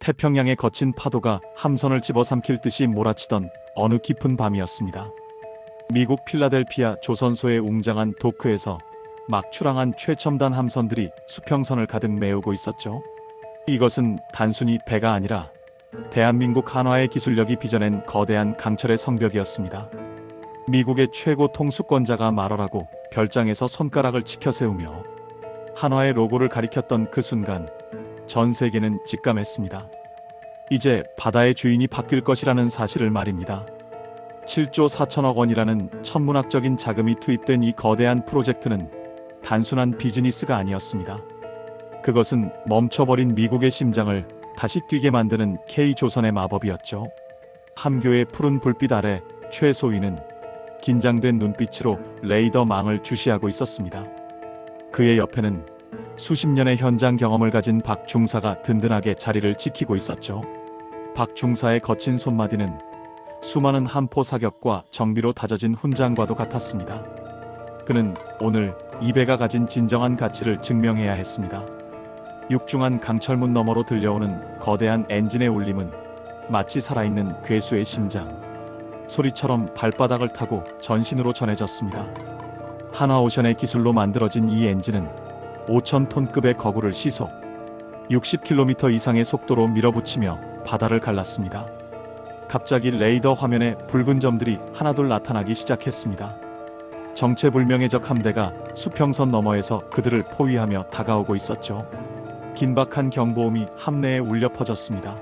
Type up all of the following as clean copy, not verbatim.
태평양의 거친 파도가 함선을 집어삼킬 듯이 몰아치던 어느 깊은 밤이었습니다. 미국 필라델피아 조선소의 웅장한 도크에서 막 출항한 최첨단 함선들이 수평선을 가득 메우고 있었죠. 이것은 단순히 배가 아니라 대한민국 한화의 기술력이 빚어낸 거대한 강철의 성벽이었습니다. 미국의 최고 통수권자가 말하라고 별장에서 손가락을 치켜 세우며 한화의 로고를 가리켰던 그 순간 전 세계는 직감했습니다. 이제 바다의 주인이 바뀔 것이라는 사실을 말입니다. 7조 4천억 원이라는 천문학적인 자금이 투입된 이 거대한 프로젝트는 단순한 비즈니스가 아니었습니다. 그것은 멈춰버린 미국의 심장을 다시 뛰게 만드는 K조선의 마법이었죠. 함교의 푸른 불빛 아래 최소위는 긴장된 눈빛으로 레이더망을 주시하고 있었습니다. 그의 옆에는 수십 년의 현장 경험을 가진 박 중사가 든든하게 자리를 지키고 있었죠. 박 중사의 거친 손마디는 수많은 함포 사격과 정비로 다져진 훈장과도 같았습니다. 그는 오늘 이 배가 가진 진정한 가치를 증명해야 했습니다. 육중한 강철문 너머로 들려오는 거대한 엔진의 울림은 마치 살아있는 괴수의 심장 소리처럼 발바닥을 타고 전신으로 전해졌습니다. 한화오션의 기술로 만들어진 이 엔진은 5,000톤급의 거구를 시속 60km 이상의 속도로 밀어붙이며 바다를 갈랐습니다. 갑자기 레이더 화면에 붉은 점들이 하나둘 나타나기 시작했습니다. 정체불명의 적 함대가 수평선 너머에서 그들을 포위하며 다가오고 있었죠. 긴박한 경보음이 함내에 울려 퍼졌습니다.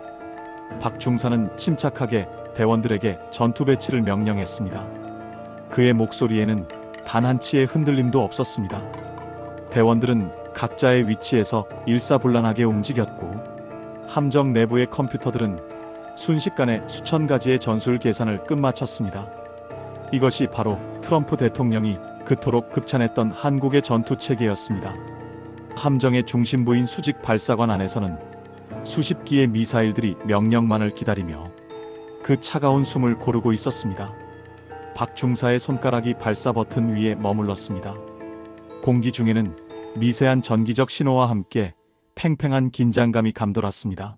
박 중사는 침착하게 대원들에게 전투 배치를 명령했습니다. 그의 목소리에는 단 한치의 흔들림도 없었습니다. 대원들은 각자의 위치에서 일사불란하게 움직였고 함정 내부의 컴퓨터들은 순식간에 수천 가지의 전술 계산을 끝마쳤습니다. 이것이 바로 트럼프 대통령이 그토록 극찬했던 한국의 전투 체계였습니다. 함정의 중심부인 수직 발사관 안에서는 수십 기의 미사일들이 명령만을 기다리며 그 차가운 숨을 고르고 있었습니다. 박 중사의 손가락이 발사 버튼 위에 머물렀습니다. 공기 중에는 미세한 전기적 신호와 함께 팽팽한 긴장감이 감돌았습니다.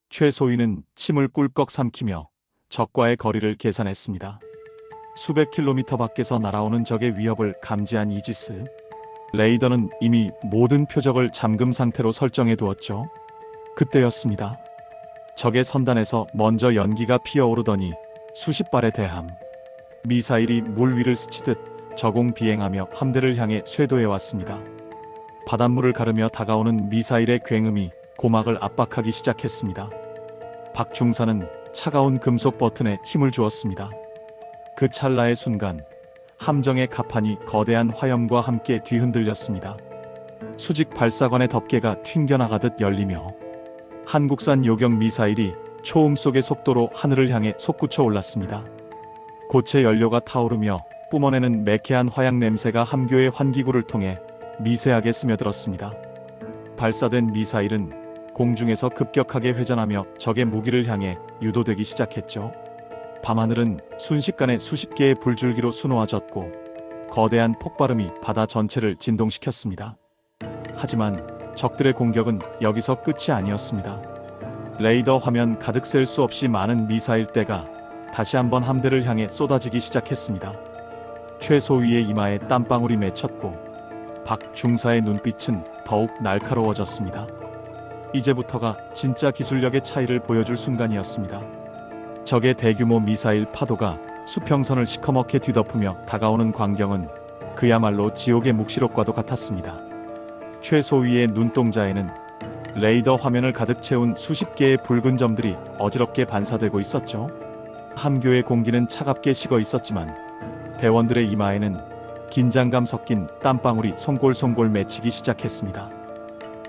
최소위는 침을 꿀꺽 삼키며 적과의 거리를 계산했습니다. 수백 킬로미터 밖에서 날아오는 적의 위협을 감지한 이지스 레이더는 이미 모든 표적을 잠금 상태로 설정해 두었죠. 그때였습니다. 적의 선단에서 먼저 연기가 피어오르더니 수십 발의 대함 미사일이 물 위를 스치듯 저공 비행하며 함대를 향해 쇄도해 왔습니다. 바닷물을 가르며 다가오는 미사일의 굉음이 고막을 압박하기 시작했습니다. 박 중사는 차가운 금속 버튼에 힘을 주었습니다. 그 찰나의 순간 함정의 갑판이 거대한 화염과 함께 뒤흔들렸습니다. 수직 발사관의 덮개가 튕겨나가듯 열리며 한국산 요격 미사일이 초음 속의 속도로 하늘을 향해 솟구쳐 올랐습니다. 고체 연료가 타오르며 뿜어내는 매캐한 화약 냄새가 함교의 환기구를 통해 미세하게 스며들었습니다. 발사된 미사일은 공중에서 급격하게 회전하며 적의 무기를 향해 유도되기 시작했죠. 밤하늘은 순식간에 수십 개의 불줄기로 수놓아졌고 거대한 폭발음이 바다 전체를 진동시켰습니다. 하지만 적들의 공격은 여기서 끝이 아니었습니다. 레이더 화면 가득 셀 수 없이 많은 미사일대가 다시 한번 함대를 향해 쏟아지기 시작했습니다. 최소위의 이마에 땀방울이 맺혔고 박 중사의 눈빛은 더욱 날카로워졌습니다. 이제부터가 진짜 기술력의 차이를 보여줄 순간이었습니다. 적의 대규모 미사일 파도가 수평선을 시커멓게 뒤덮으며 다가오는 광경은 그야말로 지옥의 묵시록과도 같았습니다. 최소위의 눈동자에는 레이더 화면을 가득 채운 수십 개의 붉은 점들이 어지럽게 반사되고 있었죠. 함교의 공기는 차갑게 식어 있었지만 대원들의 이마에는 긴장감 섞인 땀방울이 송골송골 맺히기 시작했습니다.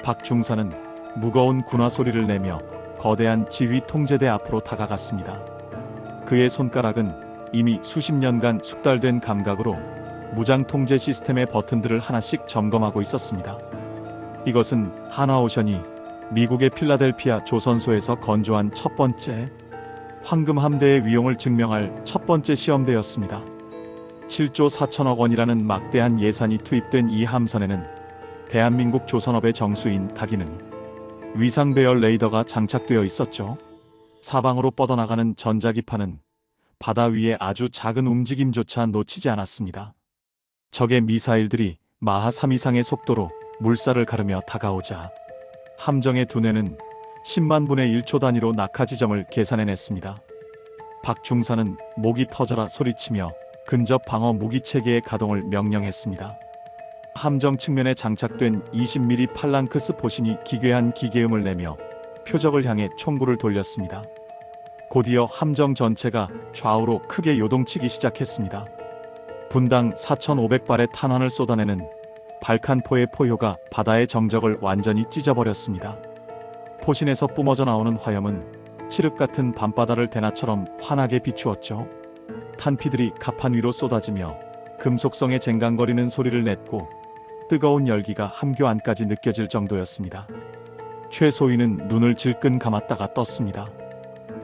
박 중사는 무거운 군화 소리를 내며 거대한 지휘 통제대 앞으로 다가갔습니다. 그의 손가락은 이미 수십 년간 숙달된 감각으로 무장 통제 시스템의 버튼들을 하나씩 점검하고 있었습니다. 이것은 한화오션이 미국의 필라델피아 조선소에서 건조한 첫 번째 황금 함대의 위용을 증명할 첫 번째 시험대였습니다. 7조 4천억 원이라는 막대한 예산이 투입된 이 함선에는 대한민국 조선업의 정수인 다기능, 위상 배열 레이더가 장착되어 있었죠. 사방으로 뻗어나가는 전자기파는 바다 위에 아주 작은 움직임조차 놓치지 않았습니다. 적의 미사일들이 마하 3 이상의 속도로 물살을 가르며 다가오자 함정의 두뇌는 10만 분의 1초 단위로 낙하 지점을 계산해냈습니다. 박중사는 목이 터져라 소리치며 근접 방어 무기 체계의 가동을 명령했습니다. 함정 측면에 장착된 20mm 팔랑크스 포신이 기괴한 기계음을 내며 표적을 향해 총구를 돌렸습니다. 곧이어 함정 전체가 좌우로 크게 요동치기 시작했습니다. 분당 4,500발의 탄환을 쏟아내는 발칸포의 포효가 바다의 정적을 완전히 찢어버렸습니다. 포신에서 뿜어져 나오는 화염은 칠흑 같은 밤바다를 대낮처럼 환하게 비추었죠. 탄피들이 갑판 위로 쏟아지며 금속성에 쟁강거리는 소리를 냈고 뜨거운 열기가 함교 안까지 느껴질 정도였습니다. 최소위는 눈을 질끈 감았다가 떴습니다.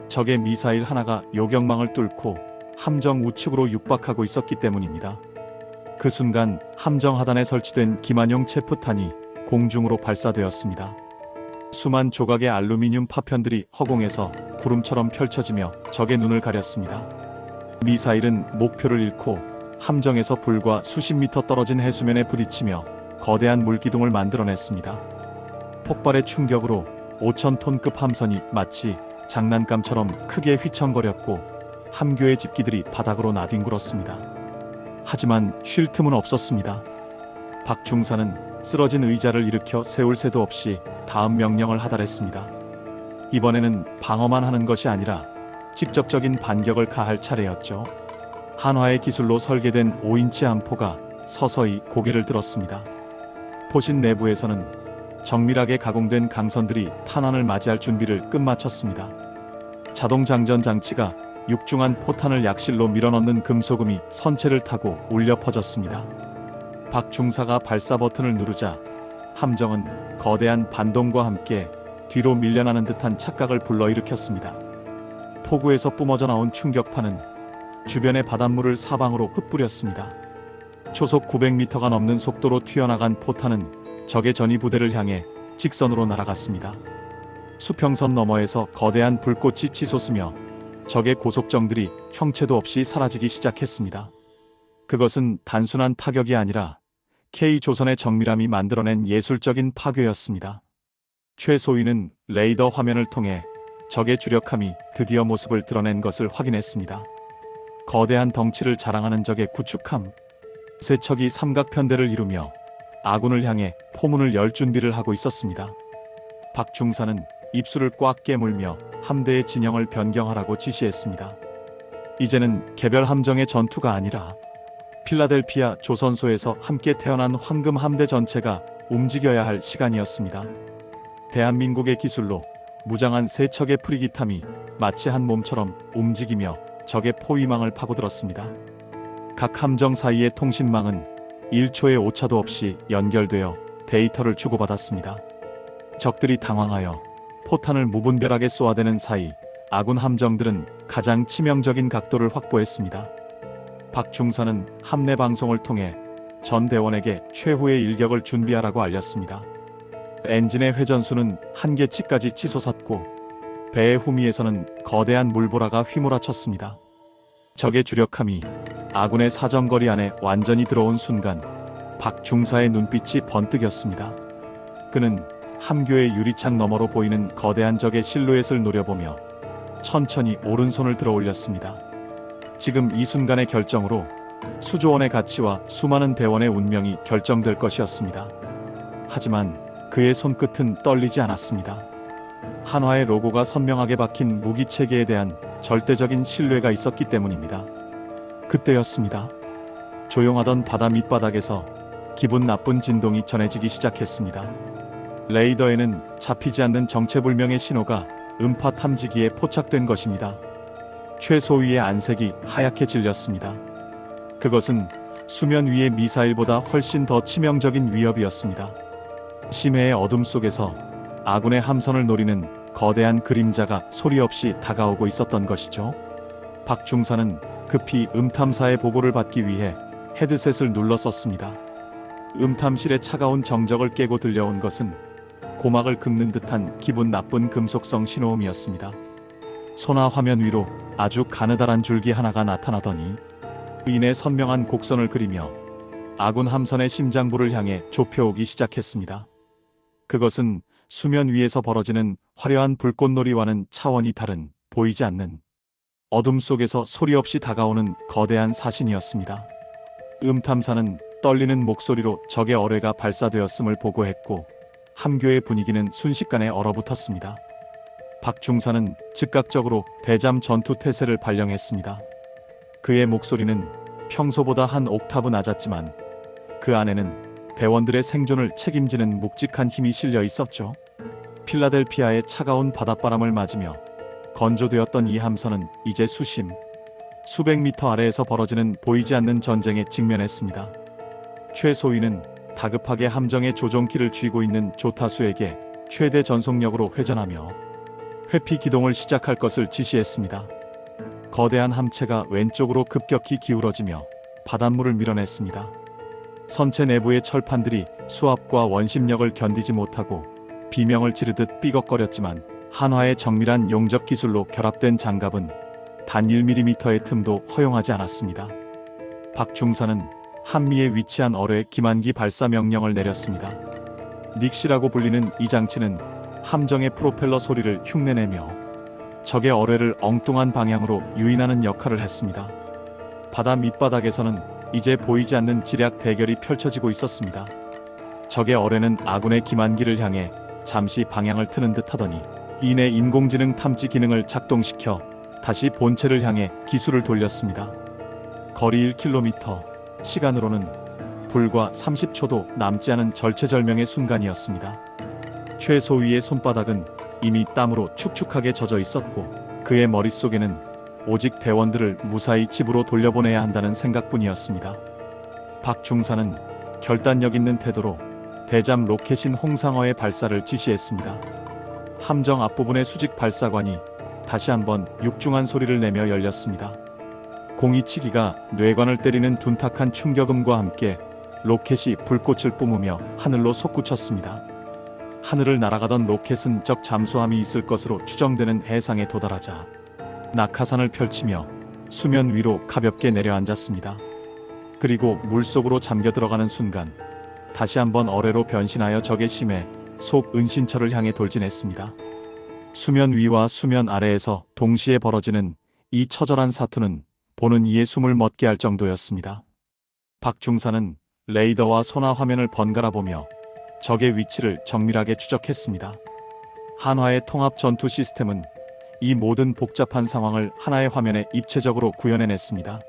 적의 미사일 하나가 요격망을 뚫고 함정 우측으로 육박하고 있었기 때문입니다. 그 순간 함정 하단에 설치된 김한용 체프탄이 공중으로 발사되었습니다. 수만 조각의 알루미늄 파편들이 허공에서 구름처럼 펼쳐지며 적의 눈을 가렸습니다. 미사일은 목표를 잃고 함정에서 불과 수십 미터 떨어진 해수면에 부딪히며 거대한 물기둥을 만들어냈습니다. 폭발의 충격으로 5,000톤급 함선이 마치 장난감처럼 크게 휘청거렸고 함교의 집기들이 바닥으로 나뒹굴었습니다. 하지만 쉴 틈은 없었습니다. 박중사는 쓰러진 의자를 일으켜 세울 새도 없이 다음 명령을 하달했습니다. 이번에는 방어만 하는 것이 아니라 직접적인 반격을 가할 차례였죠. 한화의 기술로 설계된 5인치 암포가 서서히 고개를 들었습니다. 포신 내부에서는 정밀하게 가공된 강선들이 탄환을 맞이할 준비를 끝마쳤습니다. 자동 장전 장치가 육중한 포탄을 약실로 밀어넣는 금소금이 선체를 타고 울려 퍼졌습니다. 박중사가 발사 버튼을 누르자 함정은 거대한 반동과 함께 뒤로 밀려나는 듯한 착각을 불러일으켰습니다. 포구에서 뿜어져 나온 충격파는 주변의 바닷물을 사방으로 흩뿌렸습니다. 초속 900m가 넘는 속도로 튀어나간 포탄은 적의 전위부대를 향해 직선으로 날아갔습니다. 수평선 너머에서 거대한 불꽃이 치솟으며 적의 고속정들이 형체도 없이 사라지기 시작했습니다. 그것은 단순한 타격이 아니라 K조선의 정밀함이 만들어낸 예술적인 파괴였습니다. 최소위는 레이더 화면을 통해 적의 주력함이 드디어 모습을 드러낸 것을 확인했습니다. 거대한 덩치를 자랑하는 적의 구축함, 세 척이 삼각편대를 이루며 아군을 향해 포문을 열 준비를 하고 있었습니다. 박중사는 입술을 꽉 깨물며 함대의 진영을 변경하라고 지시했습니다. 이제는 개별 함정의 전투가 아니라 필라델피아 조선소에서 함께 태어난 황금 함대 전체가 움직여야 할 시간이었습니다. 대한민국의 기술로 무장한 세 척의 프리기탐이 마치 한 몸처럼 움직이며 적의 포위망을 파고들었습니다. 각 함정 사이의 통신망은 1초의 오차도 없이 연결되어 데이터를 주고받았습니다. 적들이 당황하여 포탄을 무분별하게 쏘아대는 사이 아군 함정들은 가장 치명적인 각도를 확보했습니다. 박중사는 함내 방송을 통해 전 대원에게 최후의 일격을 준비하라고 알렸습니다. 엔진의 회전수는 한계치까지 치솟았고 배의 후미에서는 거대한 물보라가 휘몰아쳤습니다. 적의 주력함이 아군의 사정거리 안에 완전히 들어온 순간 박중사의 눈빛이 번뜩였습니다. 그는 함교의 유리창 너머로 보이는 거대한 적의 실루엣을 노려보며 천천히 오른손을 들어 올렸습니다. 지금 이 순간의 결정으로 수조원의 가치와 수많은 대원의 운명이 결정될 것이었습니다. 하지만 그의 손끝은 떨리지 않았습니다. 한화의 로고가 선명하게 박힌 무기체계에 대한 절대적인 신뢰가 있었기 때문입니다. 그때였습니다. 조용하던 바다 밑바닥에서 기분 나쁜 진동이 전해지기 시작했습니다. 레이더에는 잡히지 않는 정체불명의 신호가 음파 탐지기에 포착된 것입니다. 최소위의 안색이 하얗게 질렸습니다. 그것은 수면 위의 미사일보다 훨씬 더 치명적인 위협이었습니다. 심해의 어둠 속에서 아군의 함선을 노리는 거대한 그림자가 소리 없이 다가오고 있었던 것이죠. 박중사는 급히 음탐사의 보고를 받기 위해 헤드셋을 눌러 썼습니다. 음탐실의 차가운 정적을 깨고 들려온 것은 고막을 긁는 듯한 기분 나쁜 금속성 신호음이었습니다. 소나 화면 위로 아주 가느다란 줄기 하나가 나타나더니 이내 선명한 곡선을 그리며 아군 함선의 심장부를 향해 좁혀오기 시작했습니다. 그것은 수면 위에서 벌어지는 화려한 불꽃놀이와는 차원이 다른 보이지 않는 어둠 속에서 소리 없이 다가오는 거대한 사신이었습니다. 탐사는 떨리는 목소리로 적의 어뢰가 발사되었음을 보고했고 함교의 분위기는 순식간에 얼어붙었습니다. 박 중사는 즉각적으로 대잠 전투 태세를 발령했습니다. 그의 목소리는 평소보다 한 옥타브 낮았지만 그 안에는 대원들의 생존을 책임지는 묵직한 힘이 실려 있었죠. 필라델피아의 차가운 바닷바람을 맞으며 건조되었던 이 함선은 이제 수백 미터 아래에서 벌어지는 보이지 않는 전쟁에 직면했습니다. 최소위는 다급하게 함정의 조종키를 쥐고 있는 조타수에게 최대 전속력으로 회전하며 회피 기동을 시작할 것을 지시했습니다. 거대한 함체가 왼쪽으로 급격히 기울어지며 바닷물을 밀어냈습니다. 선체 내부의 철판들이 수압과 원심력을 견디지 못하고 비명을 지르듯 삐걱거렸지만 한화의 정밀한 용접 기술로 결합된 장갑은 단 1mm의 틈도 허용하지 않았습니다. 박 중사는 한미에 위치한 어뢰에 기만기 발사 명령을 내렸습니다. 닉시라고 불리는 이 장치는 함정의 프로펠러 소리를 흉내내며 적의 어뢰를 엉뚱한 방향으로 유인하는 역할을 했습니다. 바다 밑바닥에서는 이제 보이지 않는 지략 대결이 펼쳐지고 있었습니다. 적의 어뢰는 아군의 기만기를 향해 잠시 방향을 트는 듯 하더니 이내 인공지능 탐지 기능을 작동시켜 다시 본체를 향해 기술을 돌렸습니다. 거리 1km, 시간으로는 불과 30초도 남지 않은 절체절명의 순간이었습니다. 최소위의 손바닥은 이미 땀으로 축축하게 젖어 있었고 그의 머릿속에는 오직 대원들을 무사히 집으로 돌려보내야 한다는 생각뿐이었습니다. 박 중사는 결단력 있는 태도로 대잠 로켓인 홍상어의 발사를 지시했습니다. 함정 앞부분의 수직 발사관이 다시 한번 육중한 소리를 내며 열렸습니다. 공이치기가 뇌관을 때리는 둔탁한 충격음과 함께 로켓이 불꽃을 뿜으며 하늘로 솟구쳤습니다. 하늘을 날아가던 로켓은 적 잠수함이 있을 것으로 추정되는 해상에 도달하자 낙하산을 펼치며 수면 위로 가볍게 내려앉았습니다. 그리고 물속으로 잠겨 들어가는 순간 다시 한번 어뢰로 변신하여 적의 심해 속 은신처를 향해 돌진했습니다. 수면 위와 수면 아래에서 동시에 벌어지는 이 처절한 사투는 보는 이의 숨을 멎게 할 정도였습니다. 박 중사는 레이더와 소나 화면을 번갈아 보며 적의 위치를 정밀하게 추적했습니다. 한화의 통합 전투 시스템은 이 모든 복잡한 상황을 하나의 화면에 입체적으로 구현해냈습니다.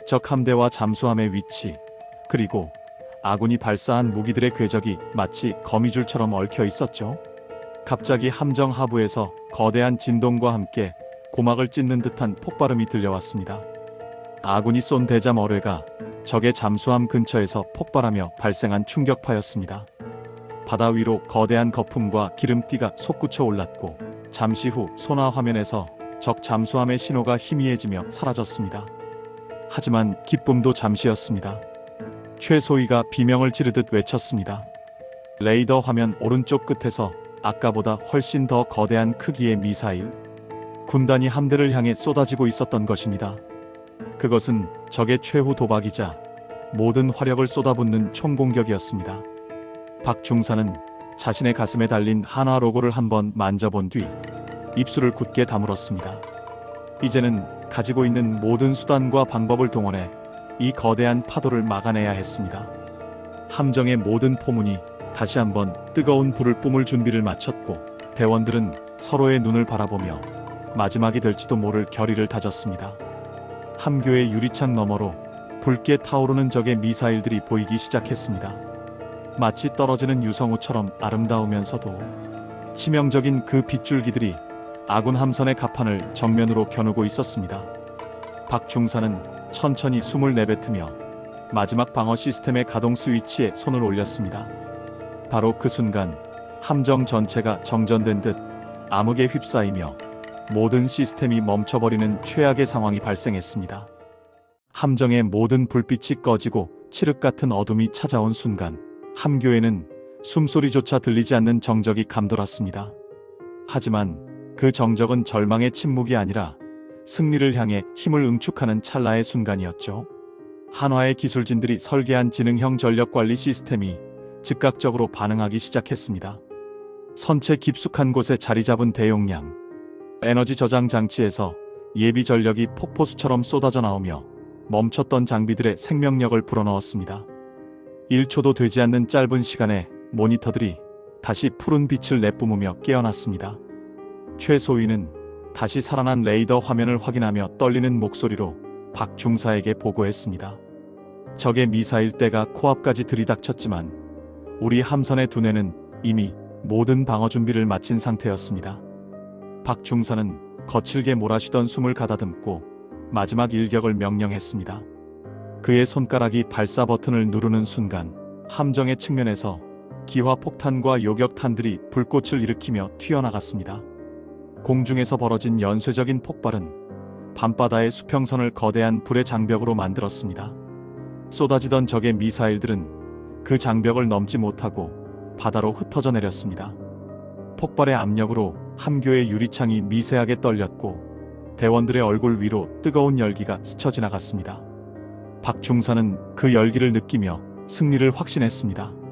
적 함대와 잠수함의 위치, 그리고 아군이 발사한 무기들의 궤적이 마치 거미줄처럼 얽혀 있었죠. 갑자기 함정 하부에서 거대한 진동과 함께 고막을 찢는 듯한 폭발음이 들려왔습니다. 아군이 쏜 대잠 어뢰가 적의 잠수함 근처에서 폭발하며 발생한 충격파였습니다. 바다 위로 거대한 거품과 기름띠가 솟구쳐 올랐고 잠시 후 소나 화면에서 적 잠수함의 신호가 희미해지며 사라졌습니다. 하지만 기쁨도 잠시였습니다. 최소위가 비명을 지르듯 외쳤습니다. 레이더 화면 오른쪽 끝에서 아까보다 훨씬 더 거대한 크기의 미사일 군단이 함대를 향해 쏟아지고 있었던 것입니다. 그것은 적의 최후 도박이자 모든 화력을 쏟아붓는 총공격이었습니다. 박 중사는 자신의 가슴에 달린 한화 로고를 한번 만져본 뒤 입술을 굳게 다물었습니다. 이제는 가지고 있는 모든 수단과 방법을 동원해 이 거대한 파도를 막아내야 했습니다. 함정의 모든 포문이 다시 한번 뜨거운 불을 뿜을 준비를 마쳤고 대원들은 서로의 눈을 바라보며 마지막이 될지도 모를 결의를 다졌습니다. 함교의 유리창 너머로 붉게 타오르는 적의 미사일들이 보이기 시작했습니다. 마치 떨어지는 유성우처럼 아름다우면서도 치명적인 그 빗줄기들이 아군 함선의 갑판을 정면으로 겨누고 있었습니다. 박 중사는 천천히 숨을 내뱉으며 마지막 방어 시스템의 가동 스위치에 손을 올렸습니다. 바로 그 순간 함정 전체가 정전된 듯 암흑에 휩싸이며 모든 시스템이 멈춰버리는 최악의 상황이 발생했습니다. 함정의 모든 불빛이 꺼지고 칠흑 같은 어둠이 찾아온 순간 함교에는 숨소리조차 들리지 않는 정적이 감돌았습니다. 하지만 그 정적은 절망의 침묵이 아니라 승리를 향해 힘을 응축하는 찰나의 순간이었죠. 한화의 기술진들이 설계한 지능형 전력관리 시스템이 즉각적으로 반응하기 시작했습니다. 선체 깊숙한 곳에 자리 잡은 대용량 에너지 저장 장치에서 예비 전력이 폭포수처럼 쏟아져 나오며 멈췄던 장비들의 생명력을 불어넣었습니다. 1초도 되지 않는 짧은 시간에 모니터들이 다시 푸른 빛을 내뿜으며 깨어났습니다. 최소위는 다시 살아난 레이더 화면을 확인하며 떨리는 목소리로 박 중사에게 보고했습니다. 적의 미사일 대가 코앞까지 들이닥쳤지만 우리 함선의 두뇌는 이미 모든 방어 준비를 마친 상태였습니다. 박 중사는 거칠게 몰아쉬던 숨을 가다듬고 마지막 일격을 명령했습니다. 그의 손가락이 발사 버튼을 누르는 순간 함정의 측면에서 기화 폭탄과 요격탄들이 불꽃을 일으키며 튀어나갔습니다. 공중에서 벌어진 연쇄적인 폭발은 밤바다의 수평선을 거대한 불의 장벽으로 만들었습니다. 쏟아지던 적의 미사일들은 그 장벽을 넘지 못하고 바다로 흩어져 내렸습니다. 폭발의 압력으로 함교의 유리창이 미세하게 떨렸고 대원들의 얼굴 위로 뜨거운 열기가 스쳐 지나갔습니다. 박 중사는 그 열기를 느끼며 승리를 확신했습니다.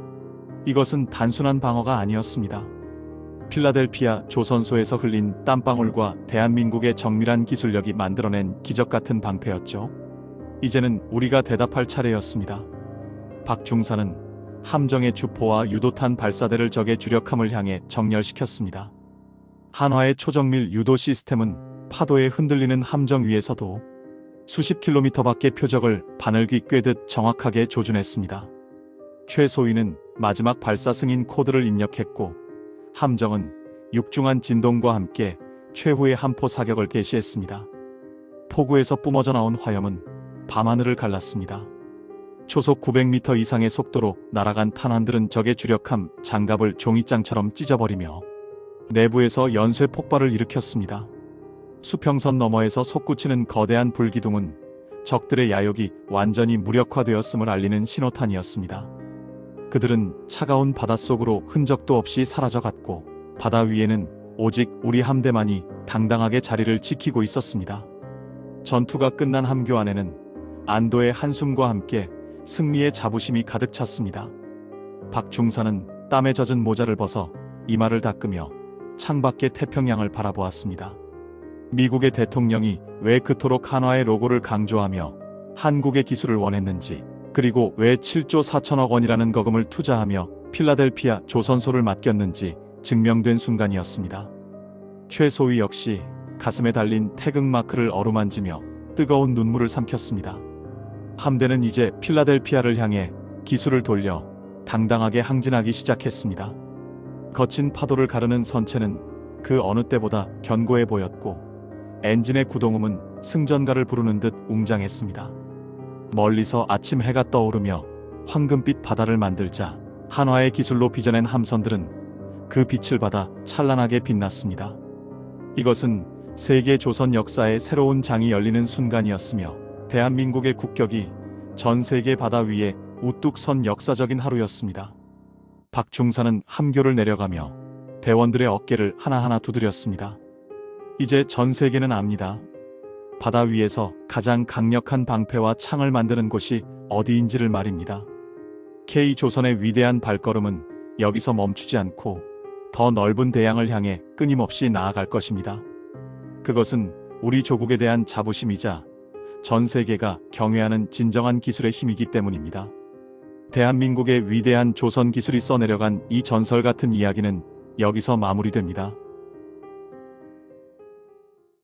이것은 단순한 방어가 아니었습니다. 필라델피아 조선소에서 흘린 땀방울과 대한민국의 정밀한 기술력이 만들어낸 기적같은 방패였죠. 이제는 우리가 대답할 차례였습니다. 박 중사는 함정의 주포와 유도탄 발사대를 적의 주력함을 향해 정렬시켰습니다. 한화의 초정밀 유도 시스템은 파도에 흔들리는 함정 위에서도 수십 킬로미터 밖의 표적을 바늘귀 꿰듯 정확하게 조준했습니다. 최소위는 마지막 발사 승인 코드를 입력했고 함정은 육중한 진동과 함께 최후의 함포 사격을 개시했습니다. 포구에서 뿜어져 나온 화염은 밤하늘을 갈랐습니다. 초속 900m 이상의 속도로 날아간 탄환들은 적의 주력함 장갑을 종이장처럼 찢어버리며 내부에서 연쇄 폭발을 일으켰습니다. 수평선 너머에서 솟구치는 거대한 불기둥은 적들의 야욕이 완전히 무력화되었음을 알리는 신호탄이었습니다. 그들은 차가운 바닷속으로 흔적도 없이 사라져갔고 바다 위에는 오직 우리 함대만이 당당하게 자리를 지키고 있었습니다. 전투가 끝난 함교 안에는 안도의 한숨과 함께 승리의 자부심이 가득 찼습니다. 박 중사는 땀에 젖은 모자를 벗어 이마를 닦으며 창밖의 태평양을 바라보았습니다. 미국의 대통령이 왜 그토록 한화의 로고를 강조하며 한국의 기술을 원했는지, 그리고 왜 7조 4천억 원이라는 거금을 투자하며 필라델피아 조선소를 맡겼는지 증명된 순간이었습니다. 최소위 역시 가슴에 달린 태극마크를 어루만지며 뜨거운 눈물을 삼켰습니다. 함대는 이제 필라델피아를 향해 기술을 돌려 당당하게 항진하기 시작했습니다. 거친 파도를 가르는 선체는 그 어느 때보다 견고해 보였고 엔진의 구동음은 승전가를 부르는 듯 웅장했습니다. 멀리서 아침 해가 떠오르며 황금빛 바다를 만들자 한화의 기술로 빚어낸 함선들은 그 빛을 받아 찬란하게 빛났습니다. 이것은 세계 조선 역사의 새로운 장이 열리는 순간이었으며 대한민국의 국격이 전 세계 바다 위에 우뚝 선 역사적인 하루였습니다. 박 중사는 함교를 내려가며 대원들의 어깨를 하나하나 두드렸습니다. 이제 전 세계는 압니다. 바다 위에서 가장 강력한 방패와 창을 만드는 곳이 어디인지를 말입니다. K조선의 위대한 발걸음은 여기서 멈추지 않고 더 넓은 대양을 향해 끊임없이 나아갈 것입니다. 그것은 우리 조국에 대한 자부심이자 전 세계가 경외하는 진정한 기술의 힘이기 때문입니다. 대한민국의 위대한 조선 기술이 써내려간 이 전설 같은 이야기는 여기서 마무리됩니다.